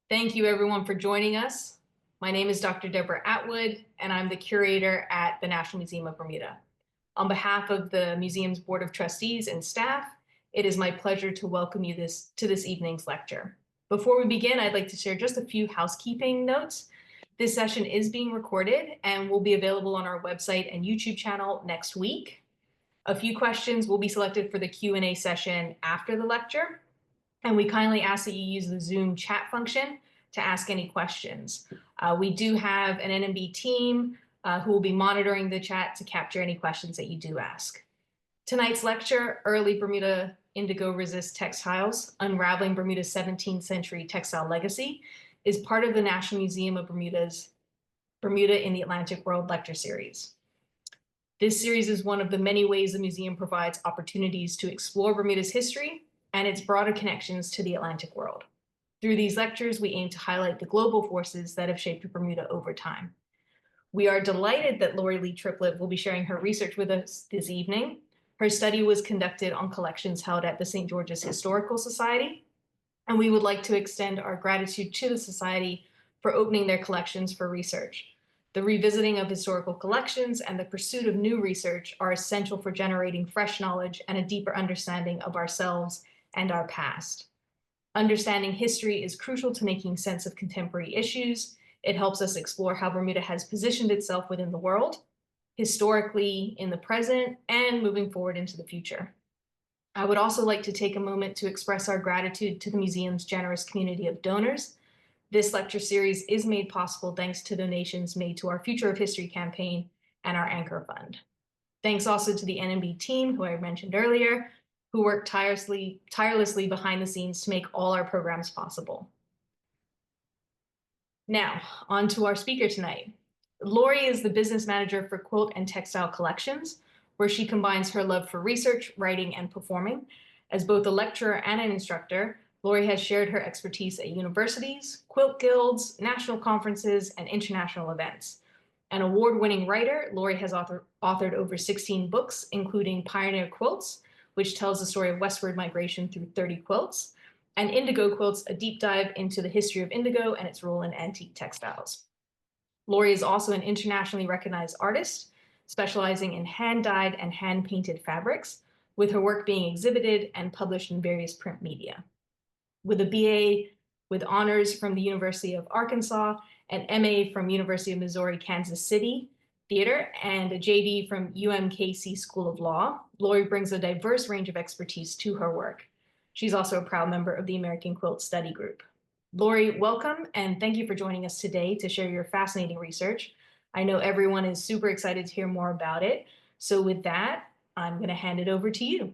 Thank you everyone for joining us. My name is Dr. Deborah Atwood, and I'm the curator at the National Museum of Bermuda. On behalf of the museum's Board of Trustees and staff, it is my pleasure to welcome you to this evening's lecture. Before we begin, I'd like to share just a few housekeeping notes. This session is being recorded and will be available on our website and YouTube channel next week. A few questions will be selected for the Q&A session after the lecture, and we kindly ask that you use the Zoom chat function to ask any questions. We do have an NMB team who will be monitoring the chat to capture any questions that you do ask. Tonight's lecture, Early Bermuda Indigo Resist Textiles, Unraveling Bermuda's 17th Century Textile Legacy, is part of the National Museum of Bermuda's Bermuda in the Atlantic World Lecture Series. This series is one of the many ways the museum provides opportunities to explore Bermuda's history and its broader connections to the Atlantic world. Through these lectures, we aim to highlight the global forces that have shaped Bermuda over time. We are delighted that Lori Lee Triplett will be sharing her research with us this evening. Her study was conducted on collections held at the St. George's Historical Society, and we would like to extend our gratitude to the Society for opening their collections for research. The revisiting of historical collections and the pursuit of new research are essential for generating fresh knowledge and a deeper understanding of ourselves and our past. Understanding history is crucial to making sense of contemporary issues. It helps us explore how Bermuda has positioned itself within the world, historically, in the present, and moving forward into the future. I would also like to take a moment to express our gratitude to the museum's generous community of donors. This lecture series is made possible thanks to donations made to our Future of History campaign and our Anchor Fund. Thanks also to the NMB team, who I mentioned earlier, who work tirelessly behind the scenes to make all our programs possible. Now, on to our speaker tonight. Lori is the business manager for Quilt and Textile Collections, where she combines her love for research, writing, and performing. As both a lecturer and an instructor, Lori has shared her expertise at universities, quilt guilds, national conferences, and international events. An award-winning writer, Lori has authored over 16 books, including Pioneer Quilts, which tells the story of westward migration through 30 quilts, and Indigo Quilts, a deep dive into the history of indigo and its role in antique textiles. Lori is also an internationally recognized artist, specializing in hand-dyed and hand-painted fabrics, with her work being exhibited and published in various print media. With a BA with honors from the University of Arkansas, an MA from University of Missouri, Kansas City Theater, and a JD from UMKC School of Law, Lori brings a diverse range of expertise to her work. She's also a proud member of the American Quilt Study Group. Lori, welcome, and thank you for joining us today to share your fascinating research. I know everyone is super excited to hear more about it. So with that, I'm going to hand it over to you.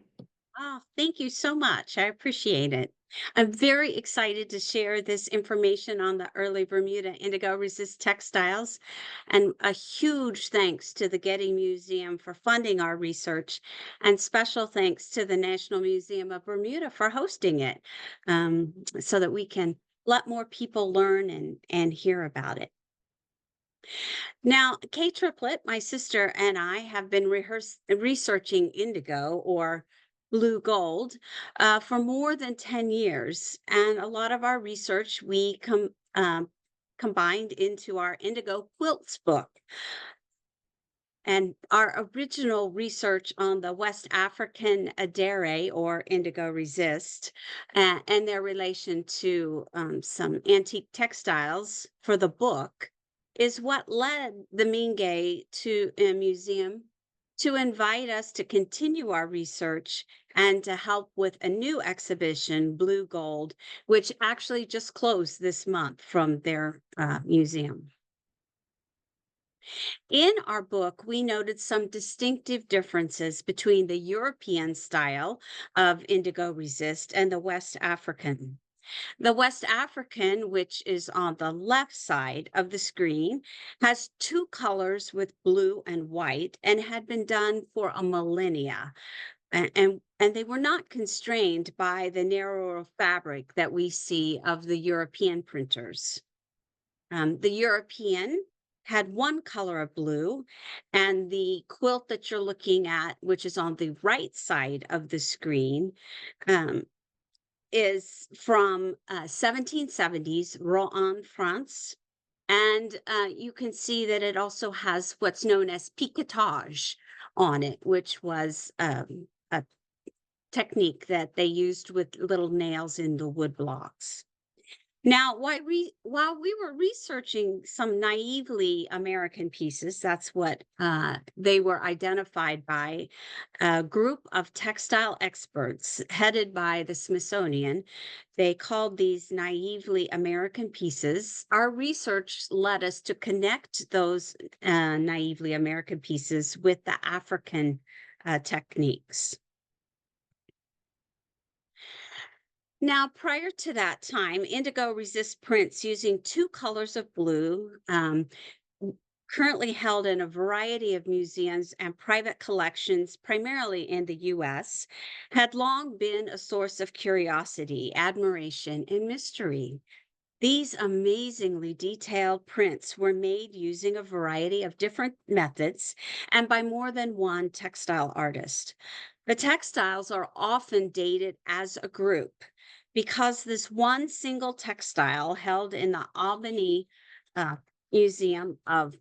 Oh, thank you so much. I appreciate it. I'm very excited to share this information on the early Bermuda indigo resist textiles. And a huge thanks to the Getty Museum for funding our research, and special thanks to the National Museum of Bermuda for hosting it, so that we can let more people learn and hear about it. Now, Kay Triplett, my sister, and I have been researching indigo, or blue gold, for more than 10 years. And a lot of our research we combined into our Indigo Quilts book. And our original research on the West African Adere, or indigo resist, and their relation to some antique textiles for the book, is what led the Mingay Museum to invite us to continue our research and to help with a new exhibition, Blue Gold, which actually just closed this month from their museum. In our book, we noted some distinctive differences between the European style of indigo resist and the West African. The West African, which is on the left side of the screen, has two colors with blue and white, and had been done for a millennia. And they were not constrained by the narrower fabric that we see of the European printers. The European had one color of blue, and the quilt that you're looking at, which is on the right side of the screen, is from 1770s, Rouen, France. And you can see that it also has what's known as picotage on it, which was a technique that they used with little nails in the wood blocks. Now, while we were researching some naively American pieces, that's what they were identified by a group of textile experts headed by the Smithsonian. They called these naively American pieces. Our research led us to connect those naively American pieces with the African techniques. Now, prior to that time, indigo resists prints using two colors of blue, currently held in a variety of museums and private collections, primarily in the US, had long been a source of curiosity, admiration, and mystery. These amazingly detailed prints were made using a variety of different methods and by more than one textile artist. The textiles are often dated as a group because this one single textile held in the Albany uh, Museum of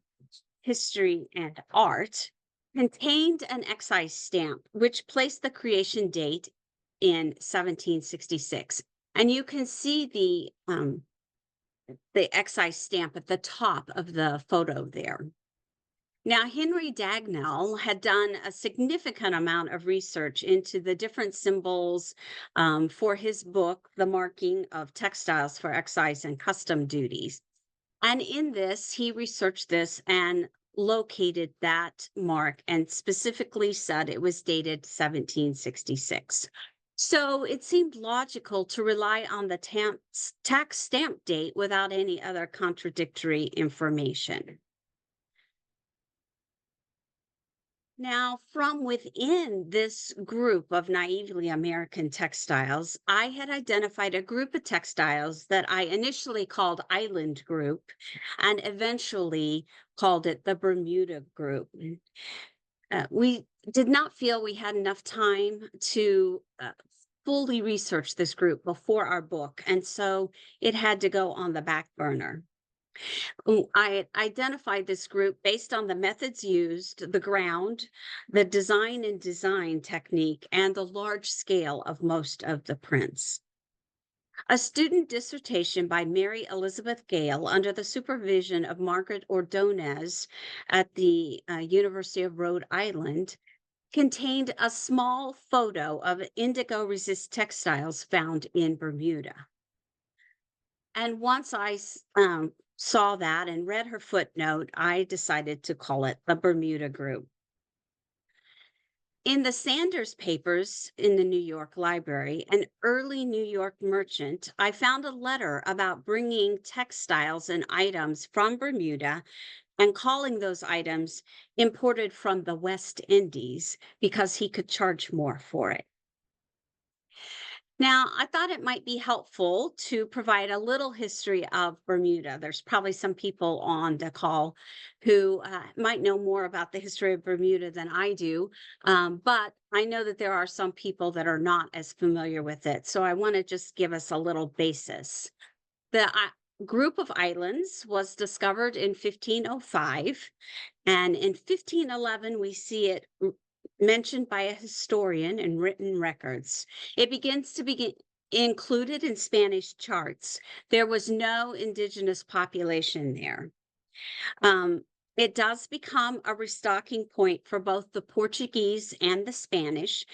History and Art contained an excise stamp which placed the creation date in 1766. And you can see the excise stamp at the top of the photo there. Now, Henry Dagnall had done a significant amount of research into the different symbols for his book, The Marking of Textiles for Excise and Custom Duties. And in this, he researched this and located that mark and specifically said it was dated 1766. So it seemed logical to rely on the tax stamp date without any other contradictory information. Now, from within this group of naively American textiles, I had identified a group of textiles that I initially called Island Group and eventually called it the Bermuda Group. We did not feel we had enough time to fully research this group before our book, and so it had to go on the back burner. I identified this group based on the methods used, the ground, the design and design technique, and the large scale of most of the prints. A student dissertation by Mary Elizabeth Gale under the supervision of Margaret Ordonez at the University of Rhode Island contained a small photo of indigo resist textiles found in Bermuda. And once I saw that and read her footnote, I decided to call it the Bermuda Group. In the Sanders papers in the New York Library, an early New York merchant, I found a letter about bringing textiles and items from Bermuda and calling those items imported from the West Indies because he could charge more for it. Now, I thought it might be helpful to provide a little history of Bermuda. There's probably some people on the call who might know more about the history of Bermuda than I do, but I know that there are some people that are not as familiar with it. So I want to just give us a little basis. The group of islands was discovered in 1505, and in 1511, we see it mentioned by a historian in written records. It begins to be included in Spanish charts. There was no indigenous population there. It does become a restocking point for both the Portuguese and the Spanish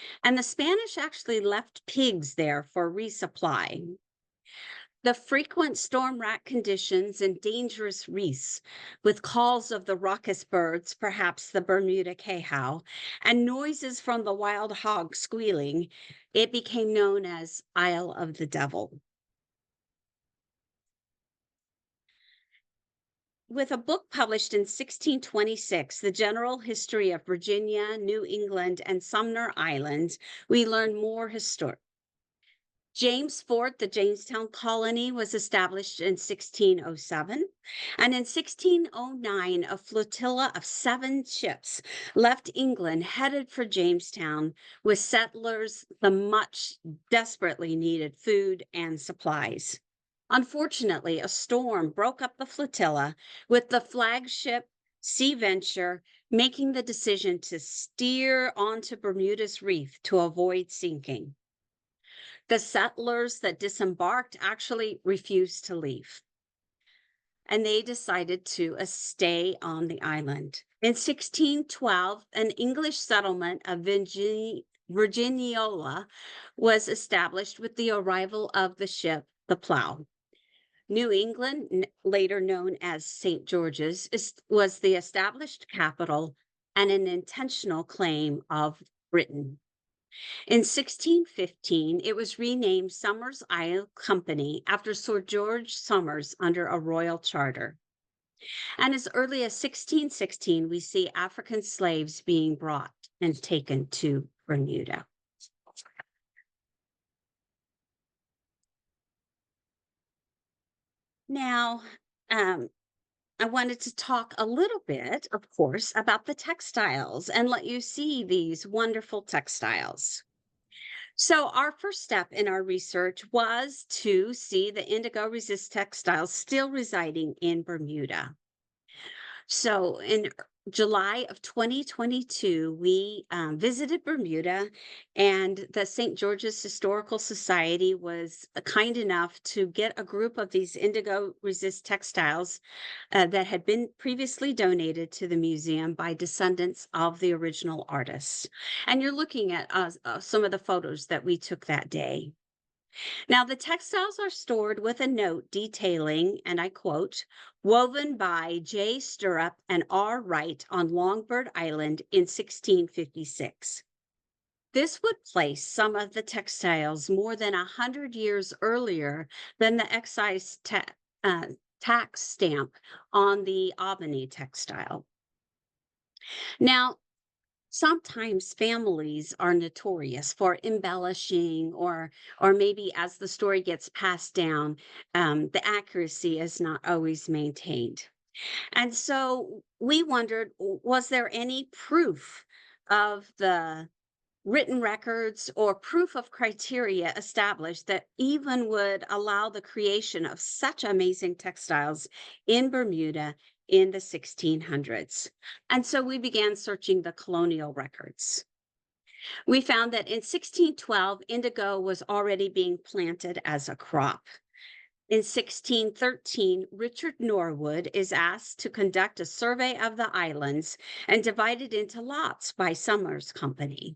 actually left pigs there for resupply. The frequent storm rack conditions and dangerous reefs, with calls of the raucous birds, perhaps the Bermuda cahau, and noises from the wild hog squealing, it became known as Isle of the Devil. With a book published in 1626, The General History of Virginia, New England, and Sumner Islands, we learn more James Fort, the Jamestown colony, was established in 1607. And in 1609, a flotilla of 7 ships left England headed for Jamestown with settlers the much desperately needed food and supplies. Unfortunately, a storm broke up the flotilla, with the flagship Sea Venture making the decision to steer onto Bermuda's reef to avoid sinking. The settlers that disembarked actually refused to leave, and they decided to stay on the island. In 1612, an English settlement of Virginiola was established with the arrival of the ship, the Plough. New England, later known as St. George's, was the established capital and an intentional claim of Britain. In 1615, it was renamed Somers Isle Company after Sir George Somers under a royal charter. And as early as 1616, we see African slaves being brought and taken to Bermuda. Now, I wanted to talk a little bit, of course, about the textiles and let you see these wonderful textiles. So, our first step in our research was to see the indigo resist textiles still residing in Bermuda. So, in July of 2022, we visited Bermuda, and the St. George's Historical Society was kind enough to get a group of these indigo resist textiles that had been previously donated to the museum by descendants of the original artists. And you're looking at some of the photos that we took that day. Now, the textiles are stored with a note detailing, and I quote, woven by J. Stirrup and R. Wright on Longbird Island in 1656. This would place some of the textiles more than 100 years earlier than the excise tax stamp on the Albany textile. Now, sometimes families are notorious for embellishing, or maybe as the story gets passed down, the accuracy is not always maintained. And so we wondered, was there any proof of the written records or proof of criteria established that even would allow the creation of such amazing textiles in Bermuda in the 1600s. And so we began searching the colonial records. We found that in 1612, indigo was already being planted as a crop. In 1613, Richard Norwood is asked to conduct a survey of the islands and divide it into lots by Somers Company.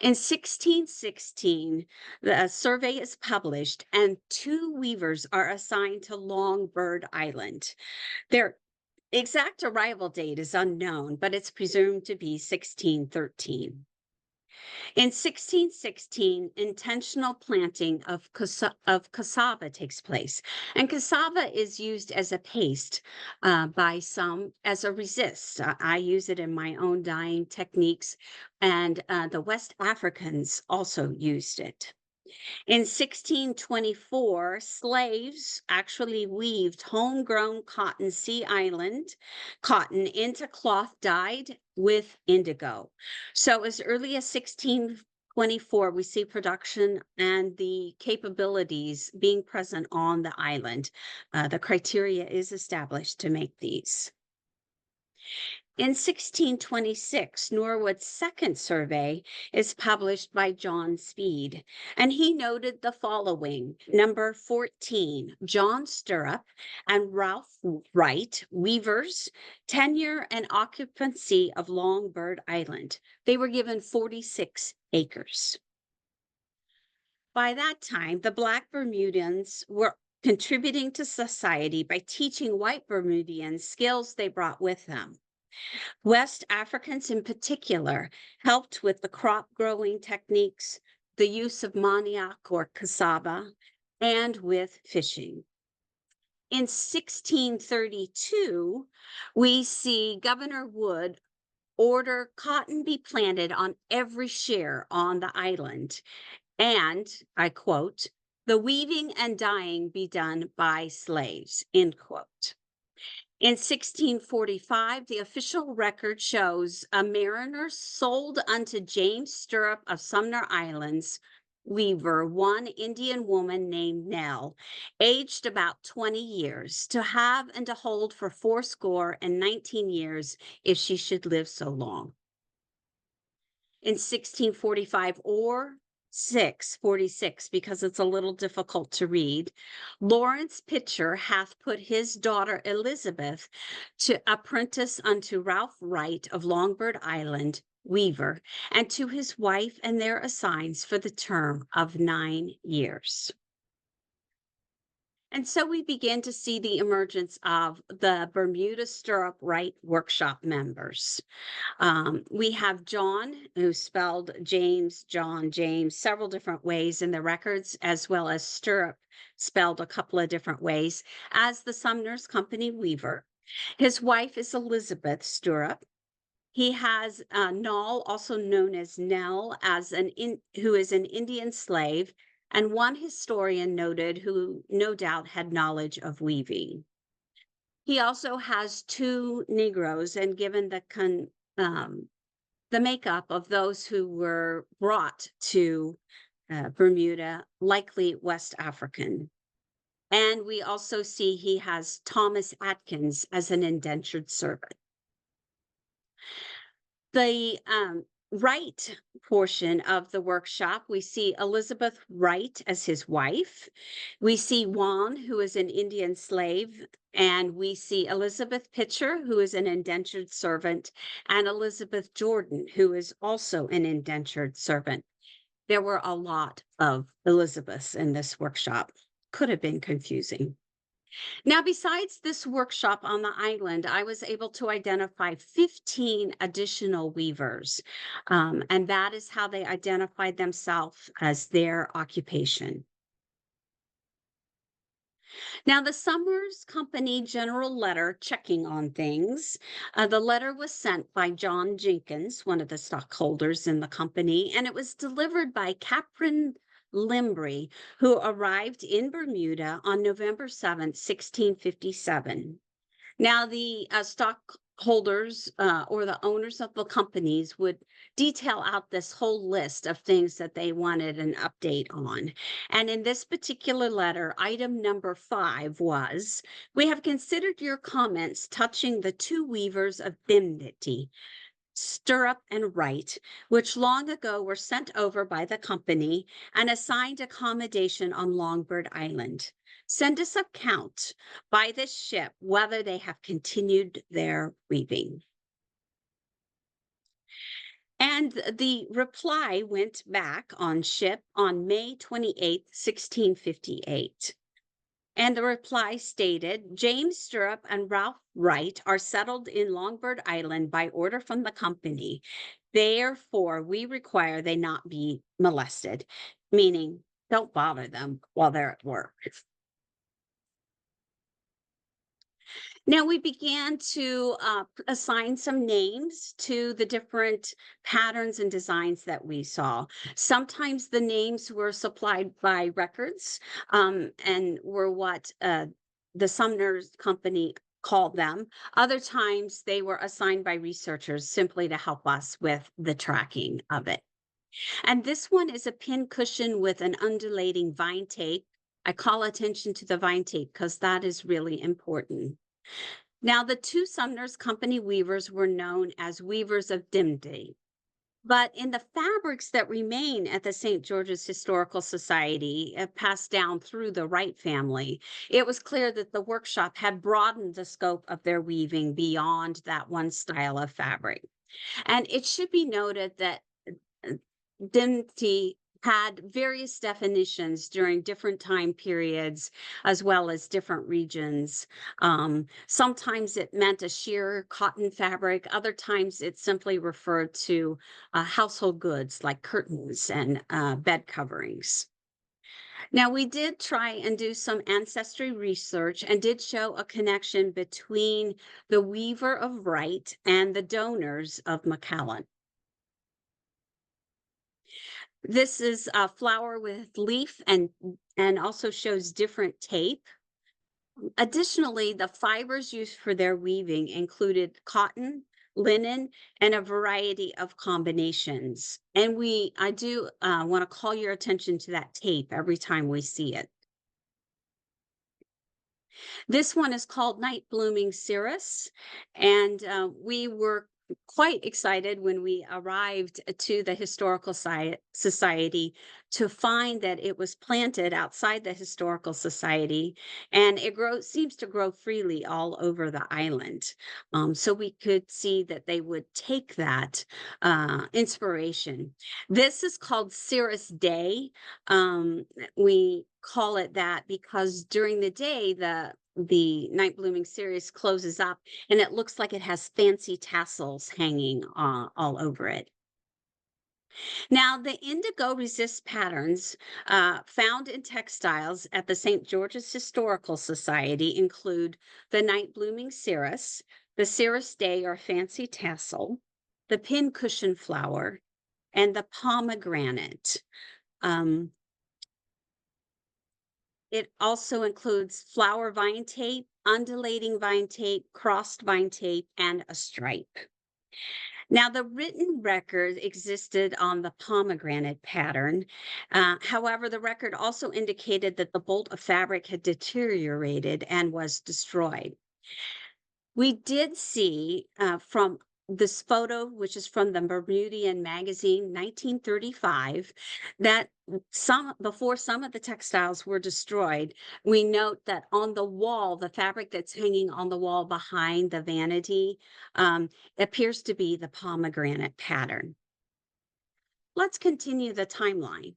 In 1616, the survey is published and 2 weavers are assigned to Longbird Island. Their exact arrival date is unknown, but it's presumed to be 1613. In 1616, intentional planting of cassava takes place, and cassava is used as a paste by some as a resist. I use it in my own dyeing techniques, and the West Africans also used it. In 1624, slaves actually weaved homegrown cotton Sea Island cotton into cloth dyed with indigo. So as early as 1624, we see production and the capabilities being present on the island. The criteria is established to make these. In 1626, Norwood's second survey is published by John Speed, and he noted the following. Number 14, John Stirrup and Ralph Wright, weavers, tenure and occupancy of Longbird Island. They were given 46 acres. By that time, the Black Bermudians were contributing to society by teaching white Bermudians skills they brought with them. West Africans in particular helped with the crop growing techniques, the use of manioc or cassava, and with fishing. In 1632, we see Governor Wood order cotton be planted on every share on the island. And I quote, "The weaving and dyeing be done by slaves," end quote. In 1645, the official record shows a mariner sold unto James Stirrup of Sumner Islands weaver, one Indian woman named Nell, aged about 20 years, to have and to hold for 19 years if she should live so long. In 1645 or 646, because it's a little difficult to read, Lawrence Pitcher hath put his daughter Elizabeth to apprentice unto Ralph Wright of Longbird Island, weaver, and to his wife and their assigns for the term of 9 years. And so we begin to see the emergence of the Bermuda Stirrup Wright Workshop members. We have John, who spelled James, John, James, several different ways in the records, as well as Stirrup, spelled a couple of different ways, as the Sumner's Company weaver. His wife is Elizabeth Stirrup. He has Null, also known as Nell, who is an Indian slave, and one historian noted who no doubt had knowledge of weaving. He also has two Negroes, and given the makeup of those who were brought to Bermuda, likely West African. And we also see he has Thomas Atkins as an indentured servant. The Wright portion of the workshop, we see Elizabeth Wright as his wife. We see Juan, who is an Indian slave, and we see Elizabeth Pitcher, who is an indentured servant, and Elizabeth Jordan, who is also an indentured servant. There were a lot of Elizabeths in this workshop. Could have been confusing. Now, besides this workshop on the island, I was able to identify 15 additional weavers, and that is how they identified themselves as their occupation. Now, the Summers Company general letter checking on things, the letter was sent by John Jenkins, one of the stockholders in the company, and it was delivered by Captain Limbry, who arrived in Bermuda on November 7th, 1657. Now, the stockholders or the owners of the companies would detail out this whole list of things that they wanted an update on. And in this particular letter, item number 5 was, "We have considered your comments touching the two weavers of Dimity, Stirrup and Wright, which long ago were sent over by the company and assigned accommodation on Longbird Island. Send us account by this ship whether they have continued their weaving." And the reply went back on ship on May 28th, 1658. And the reply stated, "James Stirrup and Ralph Wright are settled in Longbird Island by order from the company. Therefore, we require they not be molested," meaning don't bother them while they're at work. Now we began to assign some names to the different patterns and designs that we saw. Sometimes the names were supplied by records and were what the Sumner's Company called them. Other times they were assigned by researchers simply to help us with the tracking of it. And this one is a pin cushion with an undulating vine tape. I call attention to the vine tape because that is really important. Now, the two Sumner's Company weavers were known as weavers of Dimity. But in the fabrics that remain at the St. George's Historical Society, passed down through the Wright family, it was clear that the workshop had broadened the scope of their weaving beyond that one style of fabric. And it should be noted that Dimity had various definitions during different time periods, as well as different regions. Sometimes it meant a sheer cotton fabric. Other times it simply referred to household goods like curtains and bed coverings. Now, we did try and do some ancestry research and did show a connection between the weaver of Wright and the donors of McAllen. This is a flower with leaf and also shows different tape. Additionally, the fibers used for their weaving included cotton, linen, and a variety of combinations. And I do want to call your attention to that tape every time we see it. This one is called Night Blooming Cirrus, and we were quite excited when we arrived to the Historical Society to find that it was planted outside the Historical Society, and seems to grow freely all over the island. So we could see that they would take that inspiration. This is called Cirrus Day. We call it that because during the day the night blooming cereus closes up and it looks like it has fancy tassels hanging all over it. Now, the indigo resist patterns found in textiles at the St. George's Historical Society include the night blooming cirrus, the cirrus day or fancy tassel, the pincushion flower, and the pomegranate. Um, It also includes flower vine tape, undulating vine tape, crossed vine tape, and a stripe. Now, the written record existed on the pomegranate pattern. However, the record also indicated that the bolt of fabric had deteriorated and was destroyed. We did see from this photo, which is from the Bermudian magazine, 1935, that before some of the textiles were destroyed, we note that on the wall, the fabric that's hanging on the wall behind the vanity appears to be the pomegranate pattern. Let's continue the timeline.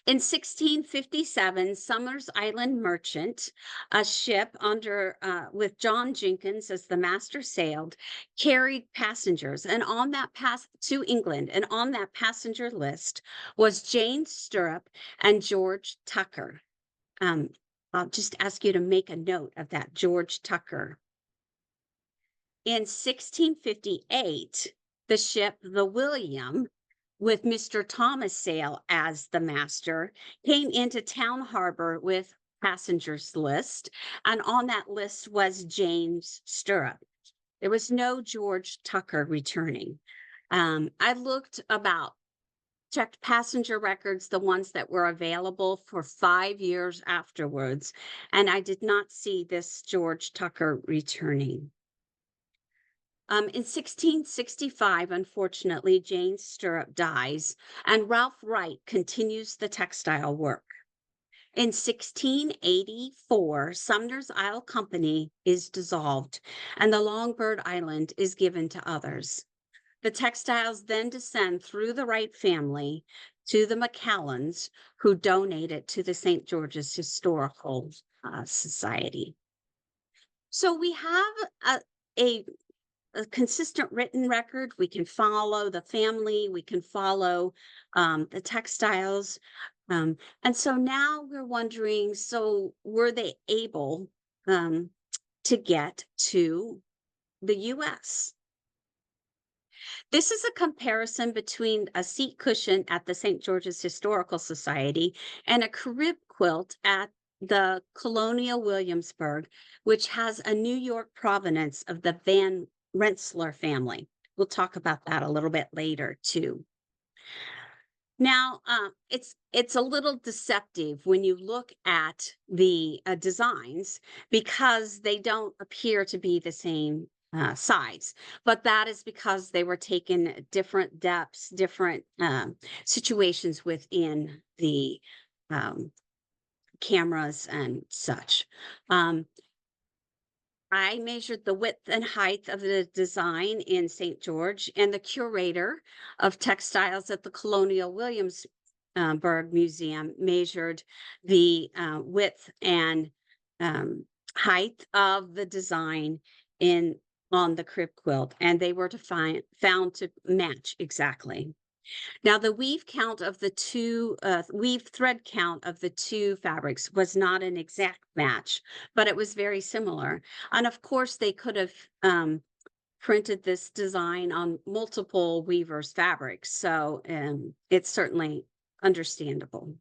In 1657, Summers Island Merchant, a ship with John Jenkins as the master sailed, carried passengers, and on that to England, and on that passenger list was Jane Stirrup and George Tucker. I'll just ask you to make a note of that, George Tucker. In 1658, the ship, the William, with Mr. Thomas Sale as the master, came into Town Harbor with passengers list, and on that list was James Stirrup. There was no George Tucker returning. I checked passenger records, the ones that were available for 5 years afterwards, and I did not see this George Tucker returning. In 1665, unfortunately, Jane Stirrup dies, and Ralph Wright continues the textile work. In 1684, Sumner's Isle Company is dissolved, and the Longbird Island is given to others. The textiles then descend through the Wright family to the McCallans, who donate it to the St. George's Historical Society. So we have a consistent written record. We can follow the family, we can follow the textiles. And so now we're wondering, so were they able to get to the US? This is a comparison between a seat cushion at the St. George's Historical Society and a crib quilt at the Colonial Williamsburg, which has a New York provenance of the Van Rensselaer family. We'll talk about that a little bit later too. Now, it's a little deceptive when you look at the designs because they don't appear to be the same size, but that is because they were taken at different depths, different situations within the cameras and such. I measured the width and height of the design in St. George, and the curator of textiles at the Colonial Williamsburg Museum measured the width and height of the design on the crib quilt, and they were found to match exactly. Now, the weave thread count of the two fabrics was not an exact match, but it was very similar. And of course, they could have printed this design on multiple weavers' fabrics, so it's certainly understandable.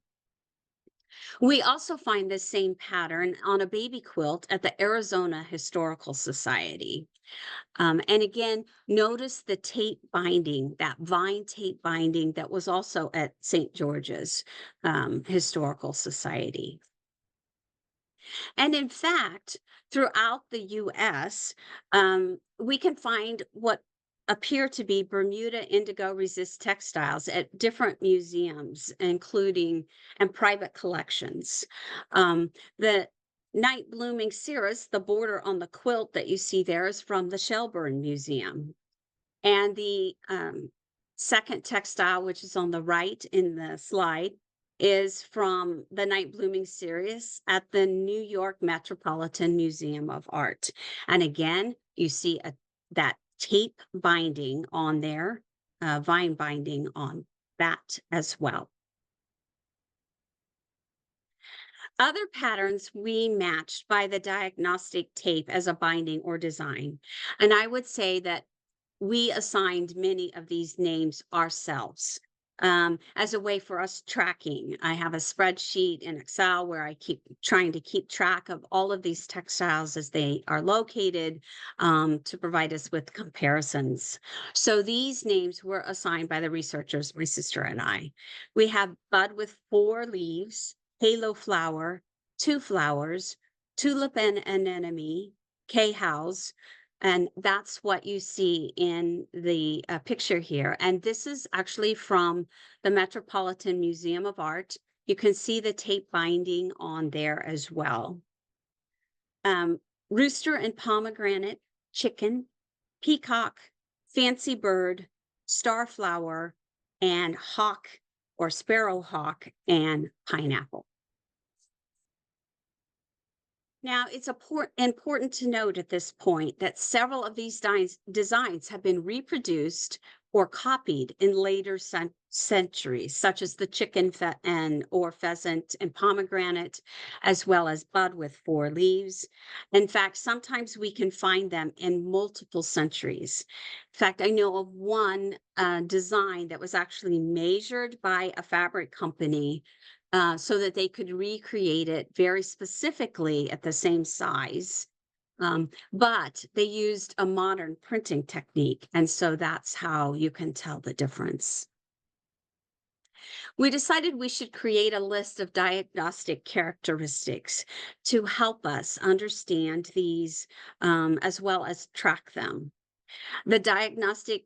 We also find this same pattern on a baby quilt at the Arizona Historical Society. And again, notice the tape binding, that vine tape binding that was also at St. George's Historical Society. And in fact, throughout the US, we can find what appear to be Bermuda indigo resist textiles at different museums, including and private collections. The night blooming cirrus, the border on the quilt that you see there, is from the Shelburne Museum. And the second textile, which is on the right in the slide, is from the night blooming series at the New York Metropolitan Museum of Art. And again, you see that tape binding on there, vine binding on that as well. Other patterns we matched by the diagnostic tape as a binding or design. And I would say that we assigned many of these names ourselves as a way for us tracking. I have a spreadsheet in Excel where I keep trying to keep track of all of these textiles as they are located to provide us with comparisons. So these names were assigned by the researchers, my sister and I. We have bud with 4 leaves, halo flower, 2 flowers, tulip and anemone, K-house, and that's what you see in the picture here. And this is actually from the Metropolitan Museum of Art. You can see the tape binding on there as well. Rooster and pomegranate, chicken, peacock, fancy bird, starflower, and hawk or sparrowhawk and pineapple. Now, it's important to note at this point that several of these designs have been reproduced or copied in later centuries, such as the chicken or pheasant and pomegranate, as well as bud with 4 leaves. In fact, sometimes we can find them in multiple centuries. In fact, I know of one design that was actually measured by a fabric company so that they could recreate it very specifically at the same size. But they used a modern printing technique, and so that's how you can tell the difference. We decided we should create a list of diagnostic characteristics to help us understand these as well as track them. The diagnostic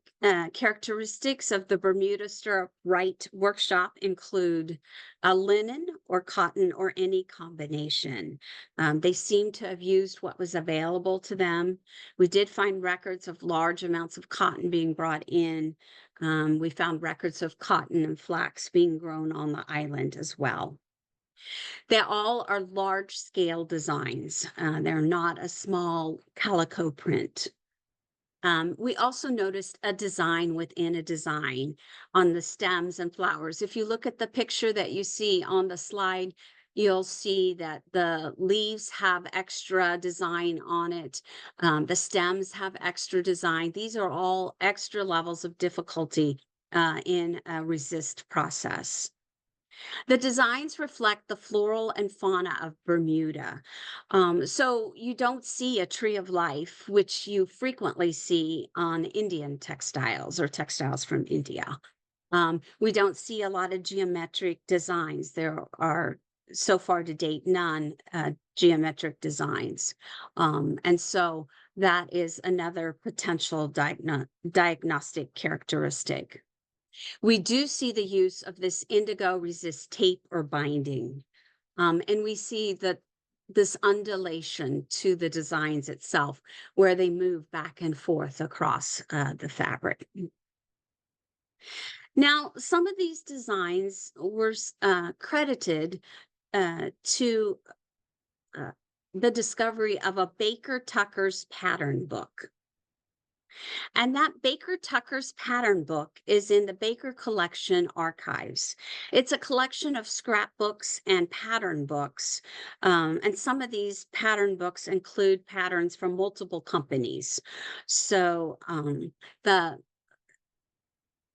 characteristics of the Bermuda Stirrup Right workshop include linen or cotton or any combination. They seem to have used what was available to them. We did find records of large amounts of cotton being brought in. We found records of cotton and flax being grown on the island as well. They all are large scale designs. They're not a small calico print. We also noticed a design within a design on the stems and flowers. If you look at the picture that you see on the slide, you'll see that the leaves have extra design on it. The stems have extra design. These are all extra levels of difficulty in a resist process. The designs reflect the floral and fauna of Bermuda. So you don't see a tree of life, which you frequently see on Indian textiles or textiles from India. We don't see a lot of geometric designs. There are, so far to date, none geometric designs. And so that is another potential diagnostic characteristic. We do see the use of this indigo resist tape or binding. And we see that this undulation to the designs itself, where they move back and forth across the fabric. Now, some of these designs were credited to the discovery of a Baker Tucker's pattern book. And that Baker Tucker's pattern book is in the Baker Collection archives. It's a collection of scrapbooks and pattern books. And some of these pattern books include patterns from multiple companies. So the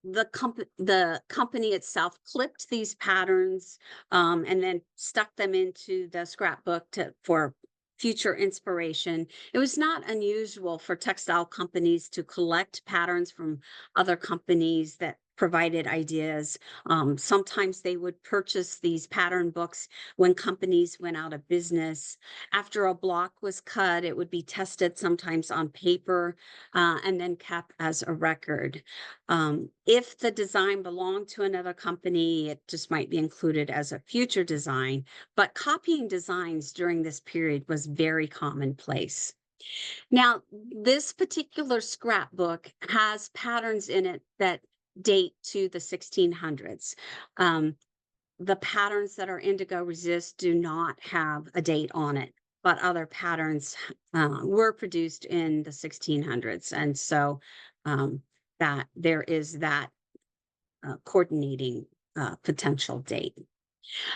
the company itself clipped these patterns and then stuck them into the scrapbook for future inspiration. It was not unusual for textile companies to collect patterns from other companies that provided ideas. Sometimes they would purchase these pattern books when companies went out of business. After a block was cut, it would be tested sometimes on paper and then kept as a record. If the design belonged to another company, it just might be included as a future design, but copying designs during this period was very commonplace. Now, this particular scrapbook has patterns in it that date to the 1600s. The patterns that are indigo resist do not have a date on it, but other patterns were produced in the 1600s. And so that there is that coordinating potential date.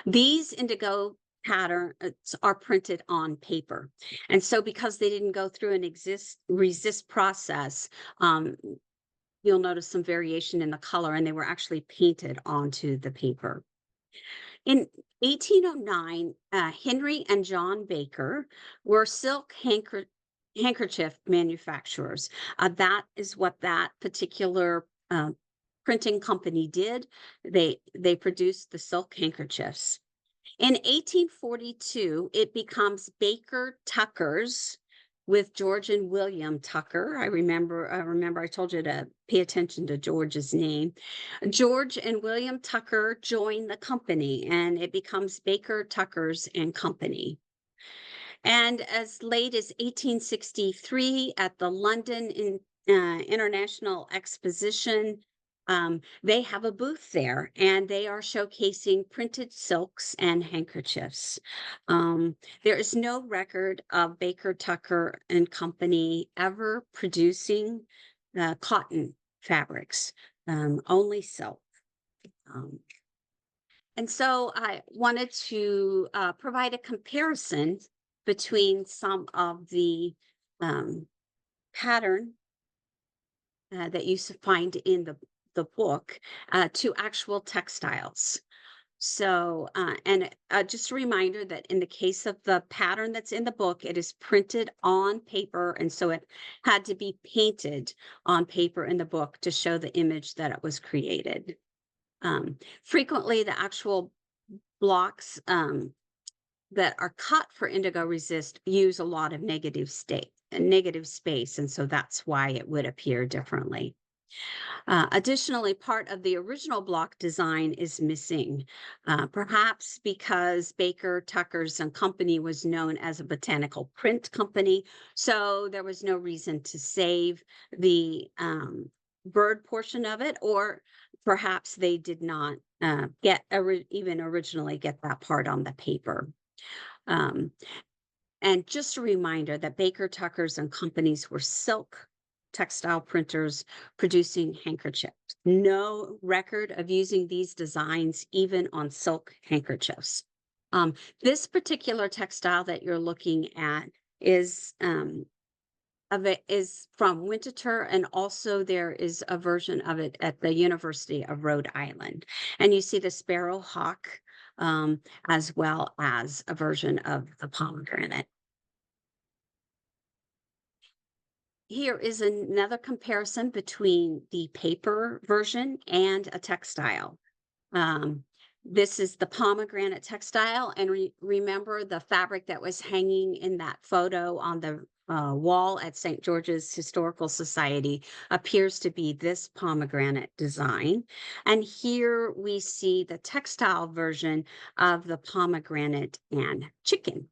These indigo patterns are printed on paper. And so because they didn't go through an resist process, you'll notice some variation in the color, and they were actually painted onto the paper. In 1809, Henry and John Baker were silk handkerchief manufacturers. That is what that particular printing company did. They produced the silk handkerchiefs. In 1842, it becomes Baker Tuckers with George and William Tucker. I remember I told you to pay attention to George's name. George and William Tucker join the company, and it becomes Baker Tuckers and Company. And as late as 1863, at the London International Exposition, they have a booth there, and they are showcasing printed silks and handkerchiefs. There is no record of Baker Tucker and Company ever producing cotton fabrics, only silk. Um, and so I wanted to provide a comparison between some of the pattern that you find in the book to actual textiles. So, and just a reminder that in the case of the pattern that's in the book, it is printed on paper. And so it had to be painted on paper in the book to show the image that it was created. Frequently, the actual blocks that are cut for indigo resist use a lot of negative space, and so that's why it would appear differently. Additionally, part of the original block design is missing, perhaps because Baker, Tuckers and Company was known as a botanical print company, so there was no reason to save the bird portion of it, or perhaps they did not even originally get that part on the paper. And just a reminder that Baker, Tuckers and Companies were silk textile printers producing handkerchiefs. No record of using these designs even on silk handkerchiefs. This particular textile that you're looking at is from Winterthur, and also there is a version of it at the University of Rhode Island. And you see the sparrow hawk as well as a version of the pomegranate. Here is another comparison between the paper version and a textile. This is the pomegranate textile, and remember the fabric that was hanging in that photo on the wall at St. George's Historical Society appears to be this pomegranate design. And here we see the textile version of the pomegranate and chicken.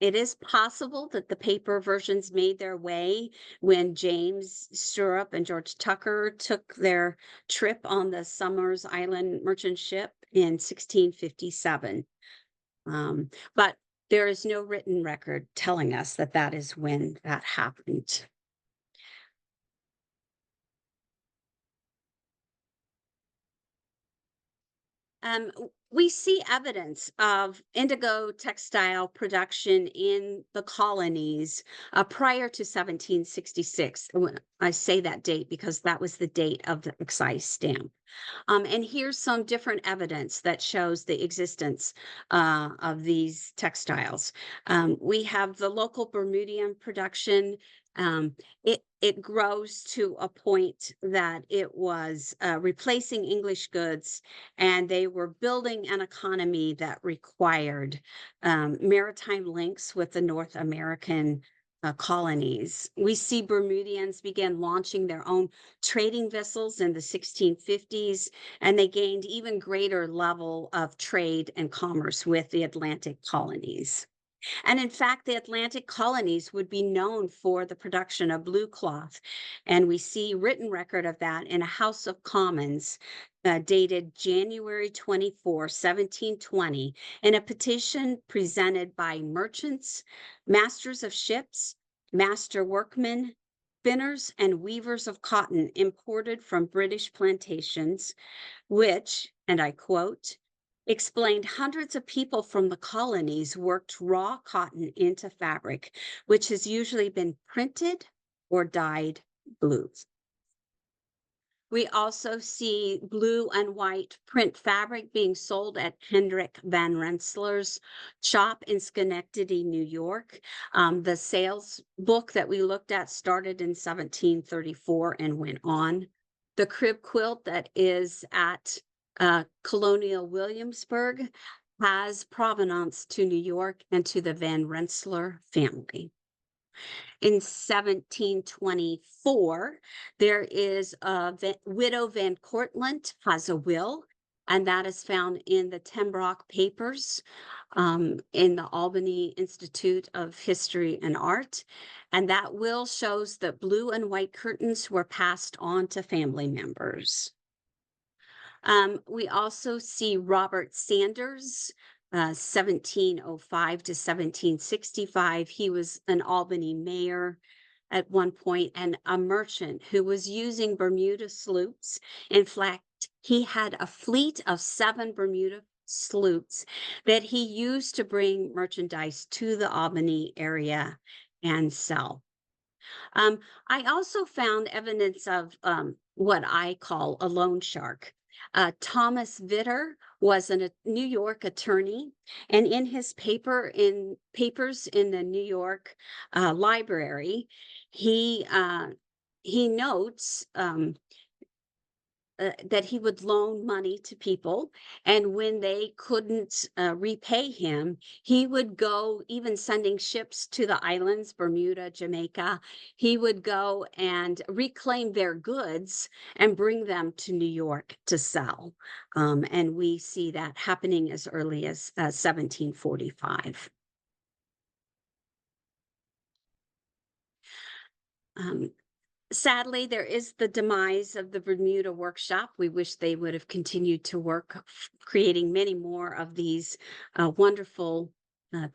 It is possible that the paper versions made their way when James Stirrup and George Tucker took their trip on the Somers Island merchant ship in 1657. But There is no written record telling us that that is when that happened. We see evidence of indigo textile production in the colonies prior to 1766. I say that date because that was the date of the excise stamp. And here's some different evidence that shows the existence of these textiles. We have the local Bermudian production. It grows to a point that it was replacing English goods, and they were building an economy that required maritime links with the North American colonies. We see Bermudians begin launching their own trading vessels in the 1650s, and they gained even greater level of trade and commerce with the Atlantic colonies. And in fact, the Atlantic colonies would be known for the production of blue cloth. And we see written record of that in a House of Commons dated January 24, 1720, in a petition presented by merchants, masters of ships, master workmen, spinners, and weavers of cotton imported from British plantations, which, and I quote, explained hundreds of people from the colonies worked raw cotton into fabric, which has usually been printed or dyed blue. We also see blue and white print fabric being sold at Hendrik Van Rensselaer's shop in Schenectady, New York. The sales book that we looked at started in 1734 and went on. The crib quilt that is at Colonial Williamsburg has provenance to New York and to the Van Rensselaer family. In 1724, there is Widow Van Cortlandt has a will, and that is found in the Pembroke Papers in the Albany Institute of History and Art. And that will shows that blue and white curtains were passed on to family members. We also see Robert Sanders, 1705 to 1765. He was an Albany mayor at one point and a merchant who was using Bermuda sloops. In fact, he had a fleet of 7 Bermuda sloops that he used to bring merchandise to the Albany area and sell. I also found evidence of what I call a loan shark. Thomas Vitter was a New York attorney, and in his papers in the New York library, he notes that he would loan money to people, and when they couldn't repay him, he would go, even sending ships to the islands, Bermuda, Jamaica, he would go and reclaim their goods and bring them to New York to sell. And we see that happening as early as 1745. Sadly, there is the demise of the Bermuda workshop. We wish they would have continued to work, creating many more of these wonderful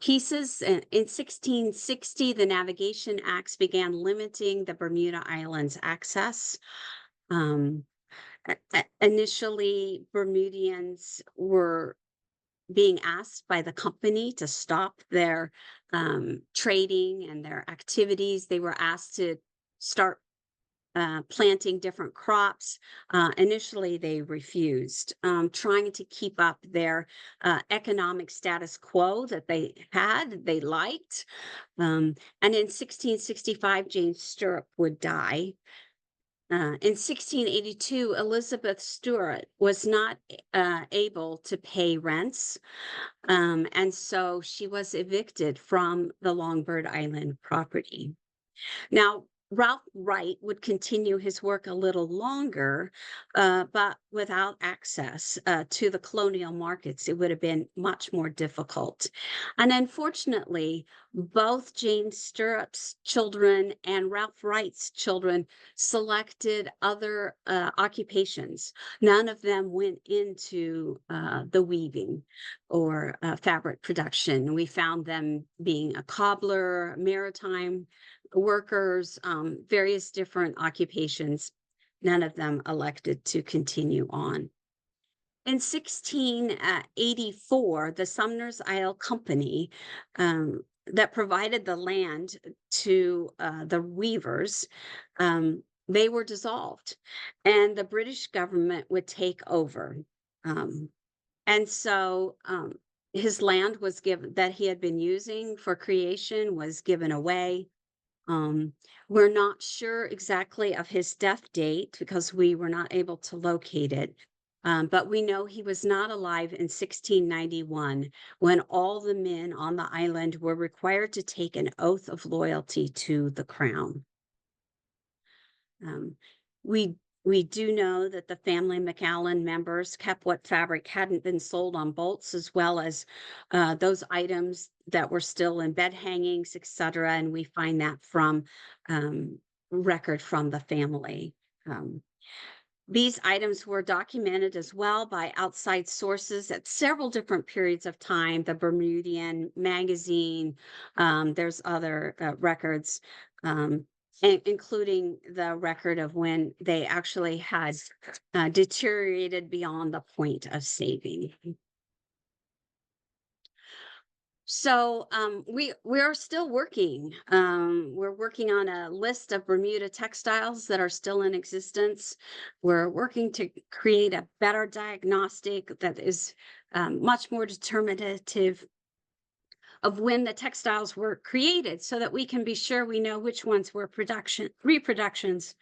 pieces. In 1660, the Navigation Acts began limiting the Bermuda Islands access. Initially, Bermudians were being asked by the company to stop their trading and their activities. They were asked to start planting different crops. Initially, they refused, trying to keep up their economic status quo that they had, they liked. And in 1665, James Stirrup would die. In 1682, Elizabeth Stewart was not able to pay rents, and so she was evicted from the Longbird Island property. Now, Ralph Wright would continue his work a little longer, but without access to the colonial markets, it would have been much more difficult. And unfortunately, both Jane Stirrup's children and Ralph Wright's children selected other occupations. None of them went into the weaving or fabric production. We found them being a cobbler, maritime workers, various different occupations. None of them elected to continue on. In 1684, the Sumner's Isle Company that provided the land to the weavers, they were dissolved, and the British government would take over. And so his land was given that he had been using for creation was given away. Um, we're not sure exactly of his death date because we were not able to locate it. But we know he was not alive in 1691 when all the men on the island were required to take an oath of loyalty to the crown. Um, we we do know that the family McAllen members kept what fabric hadn't been sold on bolts, as well as those items that were still in bed hangings, etc. And we find that from record from the family. Um, these items were documented as well by outside sources at several different periods of time. The Bermudian magazine, there's other records, including the record of when they actually had deteriorated beyond the point of saving. So we're still working. We're working on a list of Bermuda textiles that are still in existence. We're working to create a better diagnostic that is much more determinative of when the textiles were created, so that we can be sure we know which ones were reproductions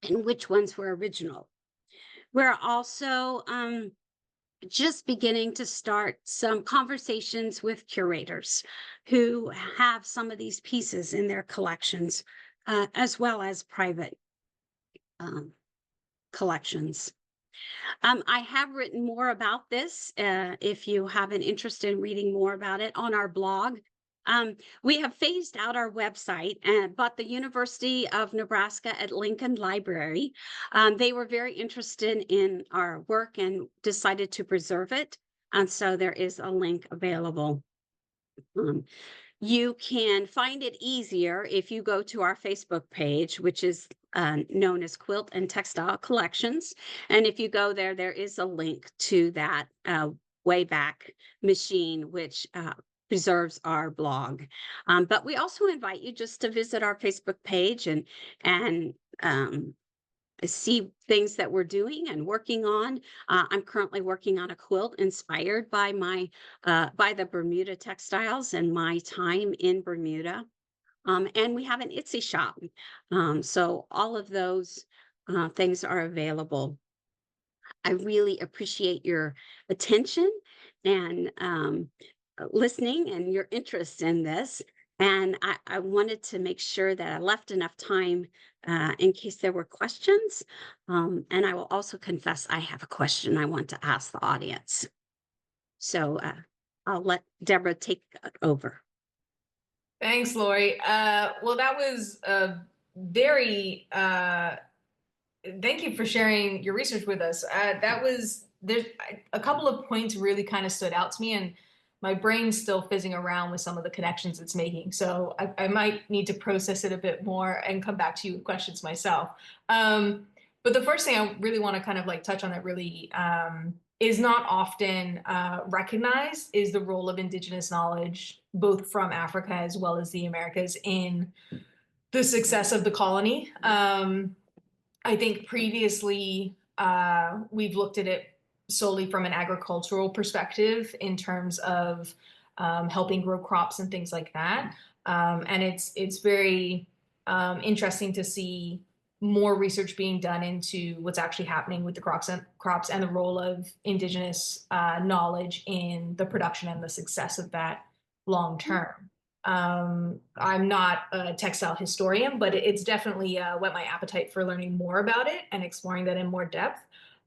and which ones were original. We're also just beginning to start some conversations with curators who have some of these pieces in their collections, as well as private collections. I have written more about this. If you have an interest in reading more about it on our blog. We have phased out our website, but the University of Nebraska at Lincoln Library, they were very interested in our work and decided to preserve it. And so there is a link available. You can find it easier if you go to our Facebook page, which is known as Quilt and Textile Collections. And if you go there, there is a link to that Wayback Machine, which preserves our blog. But we also invite you just to visit our Facebook page and see things that we're doing and working on. I'm currently working on a quilt inspired by by the Bermuda textiles and my time in Bermuda. And we have an Etsy shop. So all of those things are available. I really appreciate your attention and listening and your interest in this. And I wanted to make sure that I left enough time in case there were questions. And I will also confess I have a question I want to ask the audience. So I'll let Deborah take over. Thanks, Lori. Well, that was a very, thank you for sharing your research with us. There's a couple of points really kind of stood out to me, and my brain's still fizzing around with some of the connections it's making. So I might need to process it a bit more and come back to you with questions myself. But the first thing I really want to kind of like touch on that really is not often recognized is the role of indigenous knowledge, both from Africa as well as the Americas, in the success of the colony. I think previously we've looked at it solely from an agricultural perspective in terms of helping grow crops and things like that. And it's very interesting to see more research being done into what's actually happening with the crops and the role of indigenous knowledge in the production and the success of that long term. I'm not a textile historian, but it's definitely whet my appetite for learning more about it and exploring that in more depth.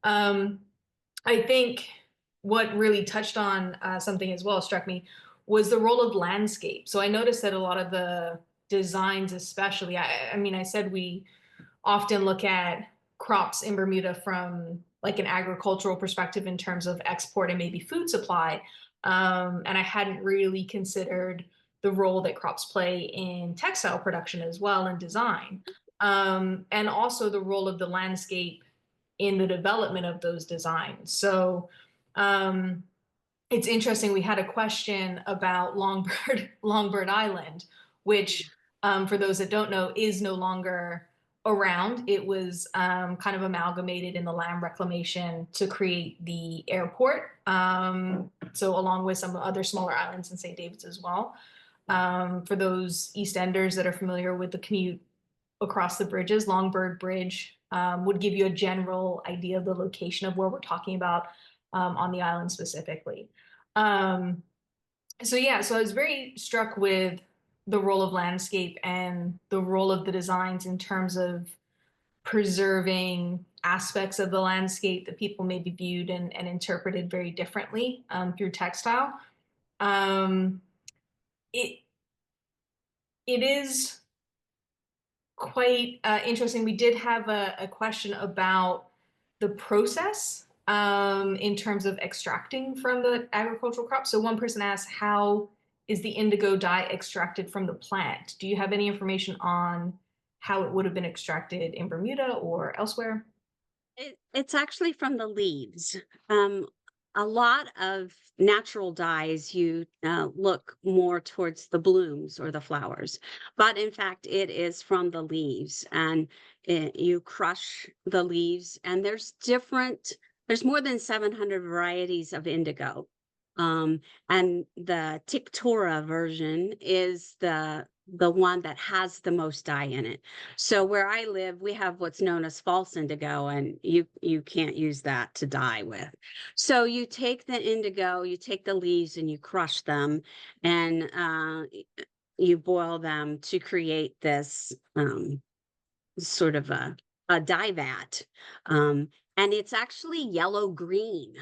Um, I think what really touched on something as well struck me was the role of landscape. So I noticed that a lot of the designs, especially, I mean, I said we often look at crops in Bermuda from like an agricultural perspective in terms of export and maybe food supply. And I hadn't really considered the role that crops play in textile production as well and design. And also the role of the landscape in the development of those designs. So um, it's interesting. We had a question about Longbird Island, which, for those that don't know, is no longer around. It was kind of amalgamated in the land reclamation to create the airport. So along with some other smaller islands in St. David's as well. For those East Enders that are familiar with the commute across the bridges, Longbird Bridge would give you a general idea of the location of where we're talking about on the island specifically. Um, so yeah, so I was very struck with the role of landscape and the role of the designs in terms of preserving aspects of the landscape that people may be viewed and interpreted very differently through textile. Um, it it is quite interesting. We did have a question about the process in terms of extracting from the agricultural crop. So one person asked, how is the indigo dye extracted from the plant? Do you have any information on how it would have been extracted in Bermuda or elsewhere? It's actually from the leaves. Um, a lot of natural dyes, you look more towards the blooms or the flowers, but in fact, it is from the leaves. And you crush the leaves, and there's more than 700 varieties of indigo. Um, and the Tictora version is the one that has the most dye in it. So where I live, we have what's known as false indigo, and you can't use that to dye with. So you take the indigo, you take the leaves, and you crush them, and you boil them to create this sort of a dye vat. Um, and it's actually yellow green.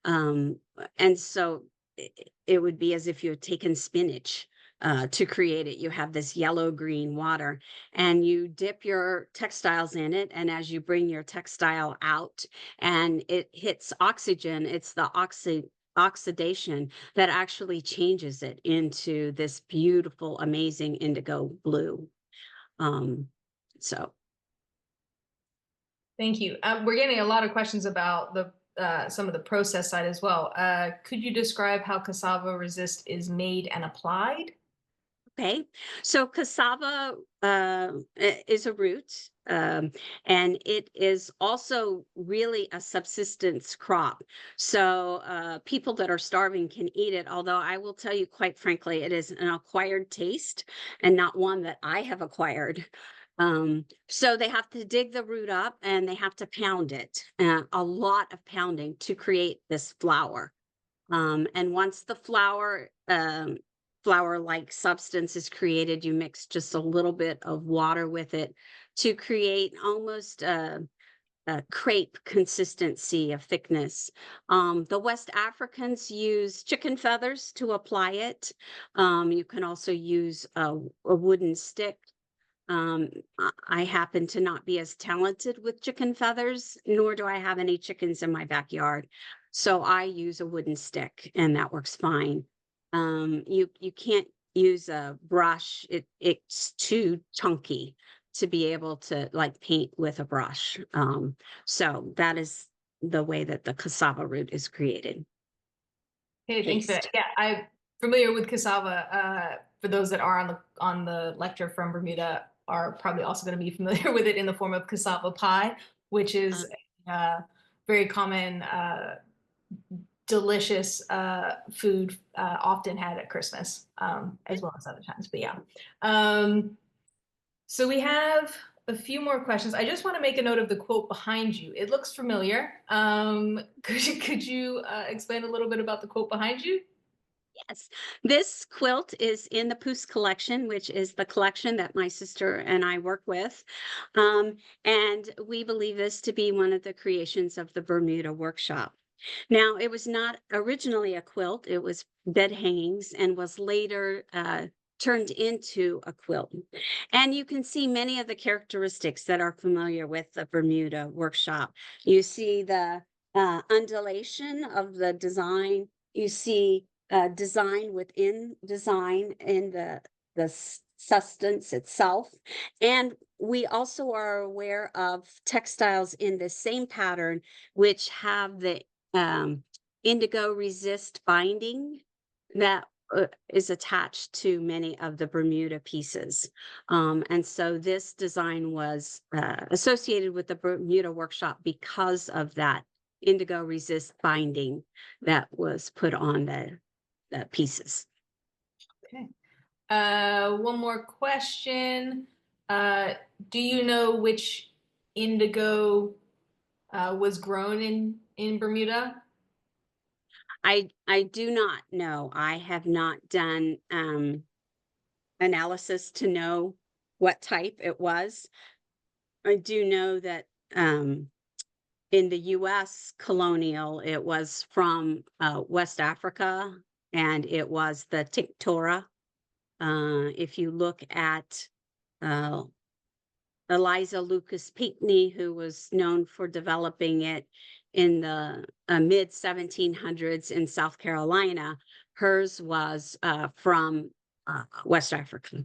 And so it would be as if you had taken spinach to create it. You have this yellow green water, and you dip your textiles in it. And as you bring your textile out and it hits oxygen, it's the oxidation that actually changes it into this beautiful, amazing indigo blue. Um, so Thank you. We're getting a lot of questions about the some of the process side as well. Could you describe how cassava resist is made and applied? Okay, so cassava is a root, and it is also really a subsistence crop. So people that are starving can eat it. Although I will tell you, quite frankly, it is an acquired taste and not one that I have acquired. So they have to dig the root up and they have to pound it, a lot of pounding to create this flour. And once the flour-like substance is created, you mix just a little bit of water with it to create almost a crepe consistency of thickness. The West Africans use chicken feathers to apply it. You can also use a wooden stick. um, I happen to not be as talented with chicken feathers, nor do I have any chickens in my backyard. So I use a wooden stick, and that works fine. You can't use a brush. It's too chunky to be able to like paint with a brush. So that is the way that the cassava root is created. Okay, thanks for that. Paste. Yeah, I'm familiar with cassava. For those that are on the lecture from Bermuda, are probably also going to be familiar with it in the form of cassava pie, which Uh, is very common, delicious food, often had at Christmas, as well as other times. But yeah. So we have a few more questions. I just want to make a note of the quote behind you. It looks familiar. Could you explain a little bit about the quote behind you? Yes, this quilt is in the Poos collection, which is the collection that my sister and I work with. And we believe this to be one of the creations of the Bermuda workshop. Now, it was not originally a quilt, it was bed hangings and was later turned into a quilt. And you can see many of the characteristics that are familiar with the Bermuda workshop. You see the undulation of the design, you see design within design in the substance itself. And we also are aware of textiles in the same pattern, which have the indigo resist binding that is attached to many of the Bermuda pieces. And so this design was associated with the Bermuda workshop because of that indigo resist binding that was put on the pieces. Okay. One more question. Uh, do you know which indigo was grown in Bermuda? I do not know. I have not done analysis to know what type it was. I do know that in the US colonial, it was from West Africa and it was the Tinctora. If you look at uh, Eliza Lucas Pinckney, who was known for developing it in the mid 1700s in South Carolina, hers was from West Africa.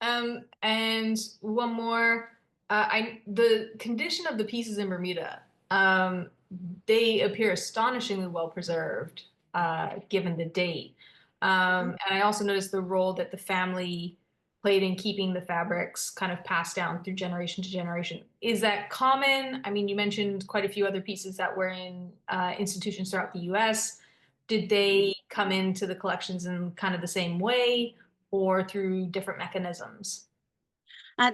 And one more, the condition of the pieces in Bermuda, they appear astonishingly well preserved, given the date. And I also noticed the role that the family played in keeping the fabrics kind of passed down through generation to generation. Is that common? I mean, you mentioned quite a few other pieces that were in institutions throughout the US. Did they come into the collections in kind of the same way or through different mechanisms? Uh,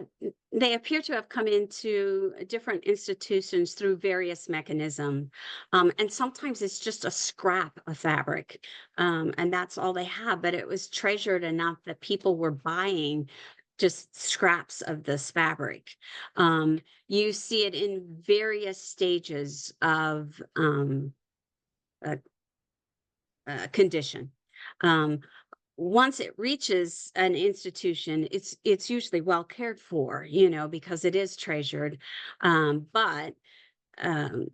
they appear to have come into different institutions through various mechanisms. And sometimes it's just a scrap of fabric, and that's all they have. But it was treasured enough that people were buying just scraps of this fabric. You see it in various stages of uh, condition. Um, Once it reaches an institution, it's usually well cared for, because it is treasured. But um,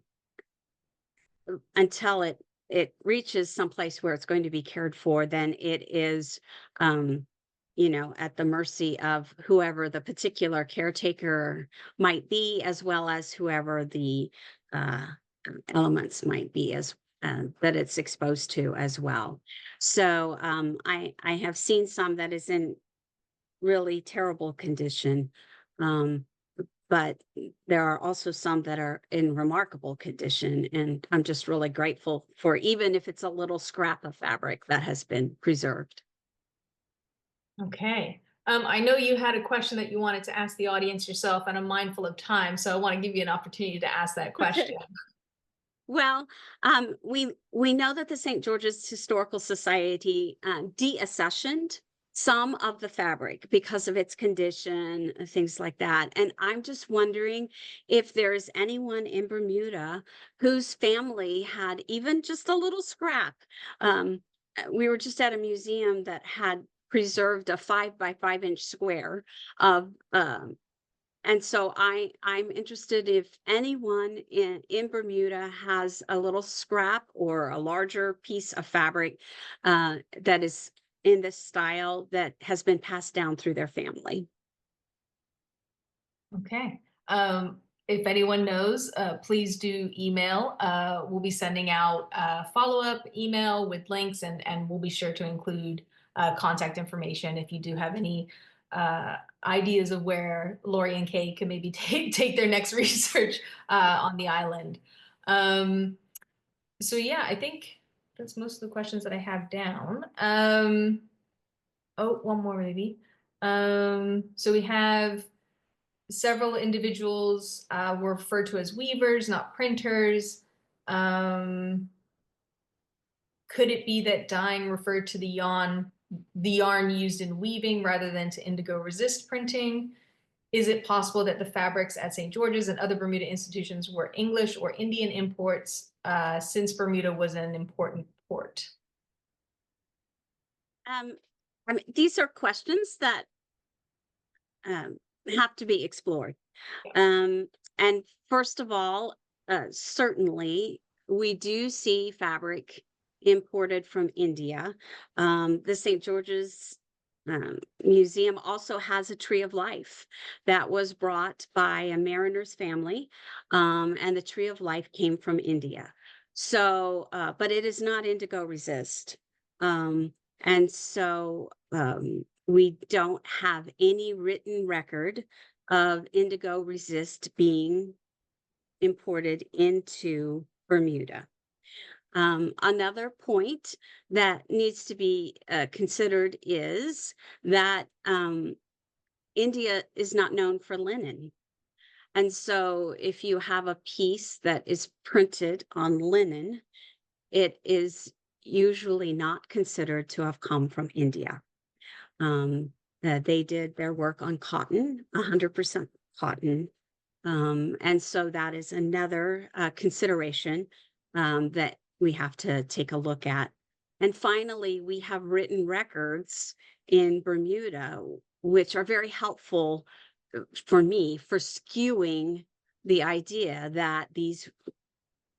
until it reaches someplace where it's going to be cared for, then it is, um, at the mercy of whoever the particular caretaker might be, as well as whoever the uh, elements might be as that it's exposed to as well. So I have seen some that is in really terrible condition, um, but there are also some that are in remarkable condition, and I'm just really grateful for even if it's a little scrap of fabric that has been preserved. Okay. I know you had a question that you wanted to ask the audience yourself, and I'm mindful of time, so I want to give you an opportunity to ask that question. Well, we know that the St. George's Historical Society deaccessioned some of the fabric because of its condition, things like that. And I'm just wondering if there's anyone in Bermuda whose family had even just a little scrap. We were just at a museum that had preserved a 5 by 5 inch square of and so I'm interested if anyone in Bermuda has a little scrap or a larger piece of fabric that is in this style that has been passed down through their family. Okay. If anyone knows, please do email. We'll be sending out a follow-up email with links, and we'll be sure to include contact information if you do have any ideas of where Lori and Kay can maybe take their next research on the island. Um, so yeah, I think that's most of the questions that I have down. Oh, one more maybe. So we have several individuals were referred to as weavers, not printers. Could it be that dyeing referred to the yarn used in weaving rather than to indigo resist printing? Is it possible that the fabrics at St. George's and other Bermuda institutions were English or Indian imports, since Bermuda was an important port? Um, I mean, these are questions that um, have to be explored. Yeah. And first of all, certainly we do see fabric imported from India. The St. George's Museum also has a tree of life that was brought by a mariner's family, and the tree of life came from India. So, but it is not indigo resist. And so we don't have any written record of indigo resist being imported into Bermuda. Another point that needs to be considered is that India is not known for linen. And so if you have a piece that is printed on linen, it is usually not considered to have come from India. They did their work on cotton, 100% cotton. And so that is another consideration that we have to take a look at. And finally, we have written records in Bermuda, which are very helpful for me for skewing the idea that these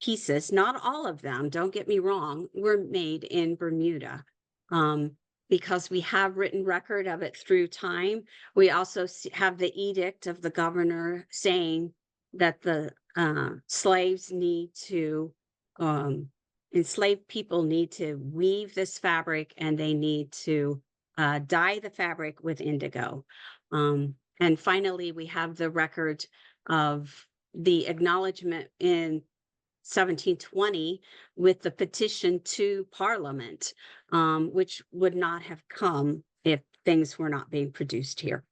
pieces, not all of them, don't get me wrong, were made in Bermuda. Because we have written record of it through time. We also have the edict of the governor saying that the slaves need to, enslaved people need to weave this fabric and they need to dye the fabric with indigo. And finally, we have the record of the acknowledgement in 1720 with the petition to Parliament, which would not have come if things were not being produced here.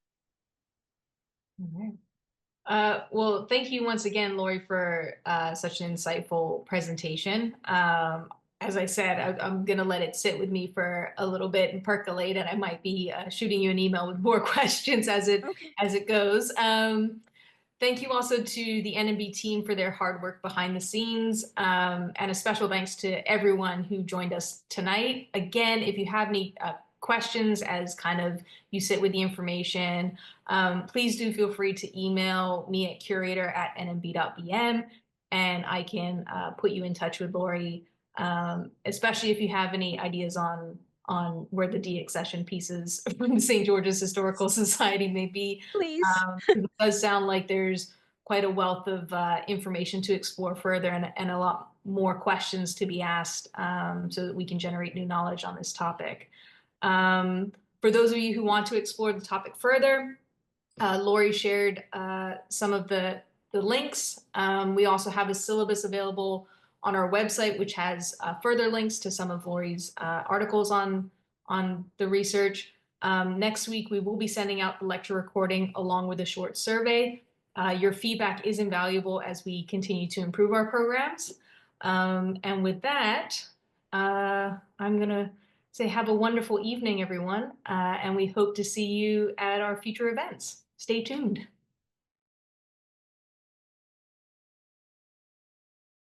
All well, thank you once again, Lori, for such an insightful presentation. As I said, I'm going to let it sit with me for a little bit and percolate, and I might be shooting you an email with more questions Okay. as it goes. Thank you also to the NMB team for their hard work behind the scenes, and a special thanks to everyone who joined us tonight. Again, if you have any questions as kind of you sit with the information, please do feel free to email me at curator@nmb.bm, and I can put you in touch with Lori, especially if you have any ideas on where the deaccession pieces from the St. George's Historical Society may be. Please. It does sound like there's quite a wealth of information to explore further, and a lot more questions to be asked, so that we can generate new knowledge on this topic. For those of you who want to explore the topic further, Lori shared some of the links. We also have a syllabus available on our website, which has further links to some of Lori's articles on the research. Next week, we will be sending out the lecture recording along with a short survey. Your feedback is invaluable as we continue to improve our programs. And with that, I'm going to say have a wonderful evening, everyone, and we hope to see you at our future events. Stay tuned.